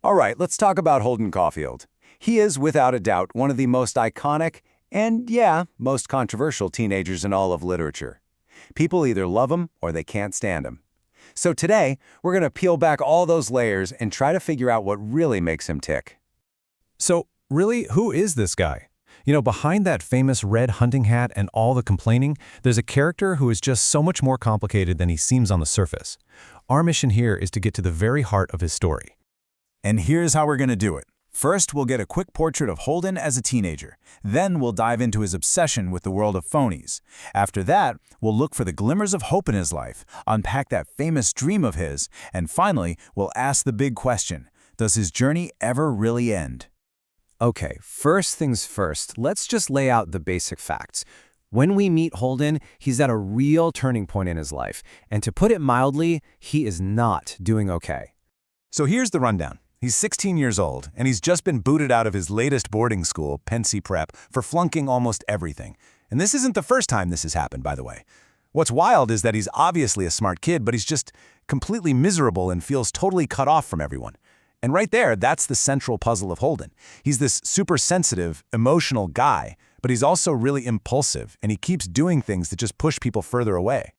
All right, let's talk about Holden Caulfield. He is, without a doubt, one of the most iconic and, yeah, most controversial teenagers in all of literature. People either love him or they can't stand him. So today, we're going to peel back all those layers and try to figure out what really makes him tick. So, really, who is this guy? Behind that famous red hunting hat and all the complaining, there's a character who is just so much more complicated than he seems on the surface. Our mission here is to get to the very heart of his story. And here's how we're going to do it. First, we'll get a quick portrait of Holden as a teenager. Then we'll dive into his obsession with the world of phonies. After that, we'll look for the glimmers of hope in his life, unpack that famous dream of his, and finally, we'll ask the big question: does his journey ever really end? Okay, first things first, let's just lay out the basic facts. When we meet Holden, he's at a real turning point in his life, and to put it mildly, he is not doing okay. So here's the rundown. He's 16 years old, and he's just been booted out of his latest boarding school, Pensy Prep, for flunking almost everything. And this isn't the first time this has happened, by the way. What's wild is that he's obviously a smart kid, but he's just completely miserable and feels totally cut off from everyone. And right there, that's the central puzzle of Holden. He's this super sensitive, emotional guy, but he's also really impulsive, and he keeps doing things that just push people further away.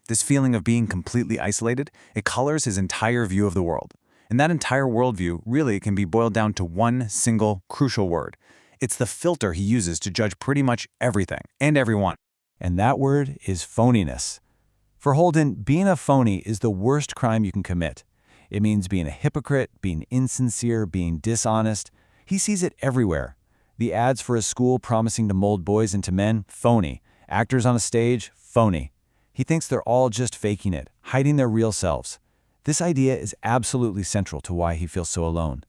This feeling of being completely isolated, it colors his entire view of the world. And that entire worldview really can be boiled down to one single, crucial word. It's the filter he uses to judge pretty much everything and everyone. And that word is phoniness. For Holden, being a phony is the worst crime you can commit. It means being a hypocrite, being insincere, being dishonest. He sees it everywhere. The ads for his school promising to mold boys into men, phony. Actors on a stage, phony. He thinks they're all just faking it, hiding their real selves. This idea is absolutely central to why he feels so alone.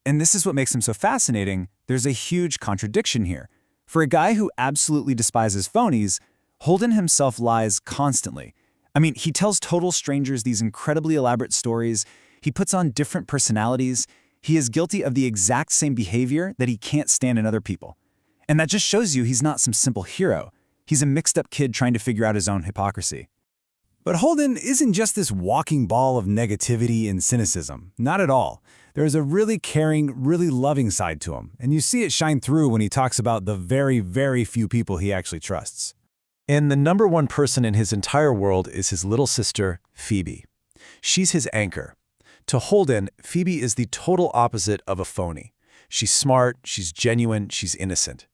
And this is what makes him so fascinating, there's a huge contradiction here. For a guy who absolutely despises phonies, Holden himself lies constantly. He tells total strangers these incredibly elaborate stories. He puts on different personalities. He is guilty of the exact same behavior that he can't stand in other people. And that just shows you he's not some simple hero. He's a mixed-up kid trying to figure out his own hypocrisy. But Holden isn't just this walking ball of negativity and cynicism. Not at all. There's a really caring, really loving side to him, and you see it shine through when he talks about the very, very few people he actually trusts. And the number one person in his entire world is his little sister, Phoebe. She's his anchor. To Holden, Phoebe is the total opposite of a phony. She's smart, she's genuine, she's innocent.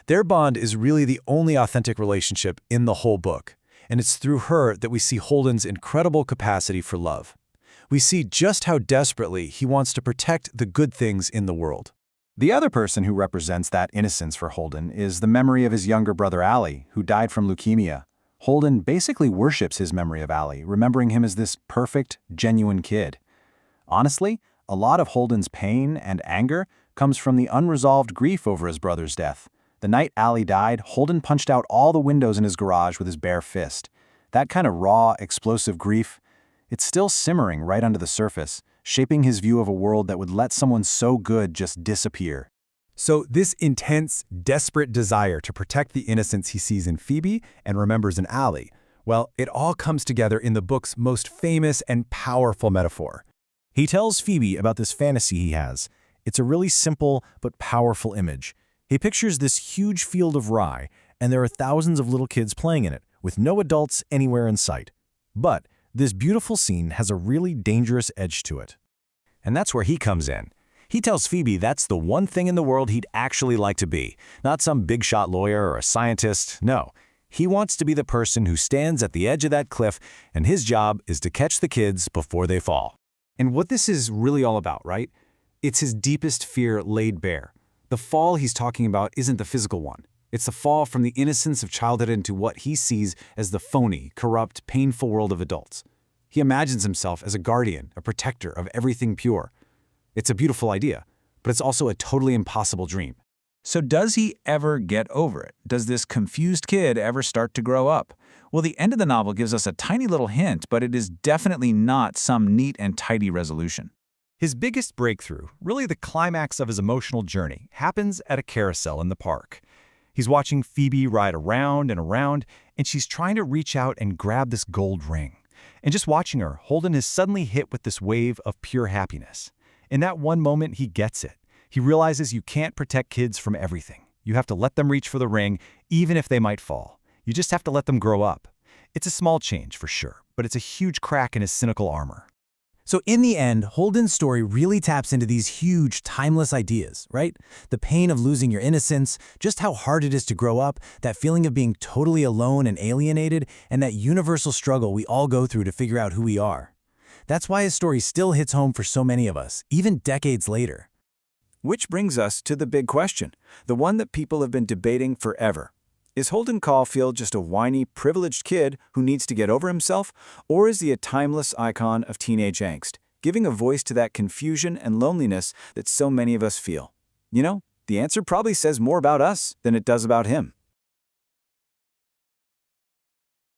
Their bond is really the only authentic relationship in the whole book. And it's through her that we see Holden's incredible capacity for love. We see just how desperately he wants to protect the good things in the world. The other person who represents that innocence for Holden is the memory of his younger brother Ali, who died from leukemia. Holden basically worships his memory of Ali, remembering him as this perfect, genuine kid. Honestly, a lot of Holden's pain and anger comes from the unresolved grief over his brother's death. The night Ali died, Holden punched out all the windows in his garage with his bare fist. That kind of raw, explosive grief, it's still simmering right under the surface, shaping his view of a world that would let someone so good just disappear. So this intense, desperate desire to protect the innocence he sees in Phoebe and remembers in Ali, well, it all comes together in the book's most famous and powerful metaphor. He tells Phoebe about this fantasy he has. It's a really simple but powerful image. He pictures this huge field of rye, and there are thousands of little kids playing in it, with no adults anywhere in sight. But this beautiful scene has a really dangerous edge to it. And that's where he comes in. He tells Phoebe that's the one thing in the world he'd actually like to be. Not some big-shot lawyer or a scientist, no. He wants to be the person who stands at the edge of that cliff, and his job is to catch the kids before they fall. And what this is really all about, right? It's his deepest fear laid bare. The fall he's talking about isn't the physical one. It's the fall from the innocence of childhood into what he sees as the phony, corrupt, painful world of adults. He imagines himself as a guardian, a protector of everything pure. It's a beautiful idea, but it's also a totally impossible dream. So does he ever get over it? Does this confused kid ever start to grow up? Well, the end of the novel gives us a tiny little hint, but it is definitely not some neat and tidy resolution. His biggest breakthrough, really the climax of his emotional journey, happens at a carousel in the park. He's watching Phoebe ride around and around, and she's trying to reach out and grab this gold ring. And just watching her, Holden is suddenly hit with this wave of pure happiness. In that one moment, he gets it. He realizes you can't protect kids from everything. You have to let them reach for the ring, even if they might fall. You just have to let them grow up. It's a small change, for sure, but it's a huge crack in his cynical armor. So in the end, Holden's story really taps into these huge, timeless ideas, right? The pain of losing your innocence, just how hard it is to grow up, that feeling of being totally alone and alienated, and that universal struggle we all go through to figure out who we are. That's why his story still hits home for so many of us, even decades later. Which brings us to the big question, the one that people have been debating forever. Is Holden Caulfield just a whiny, privileged kid who needs to get over himself, or is he a timeless icon of teenage angst, giving a voice to that confusion and loneliness that so many of us feel? You know, the answer probably says more about us than it does about him.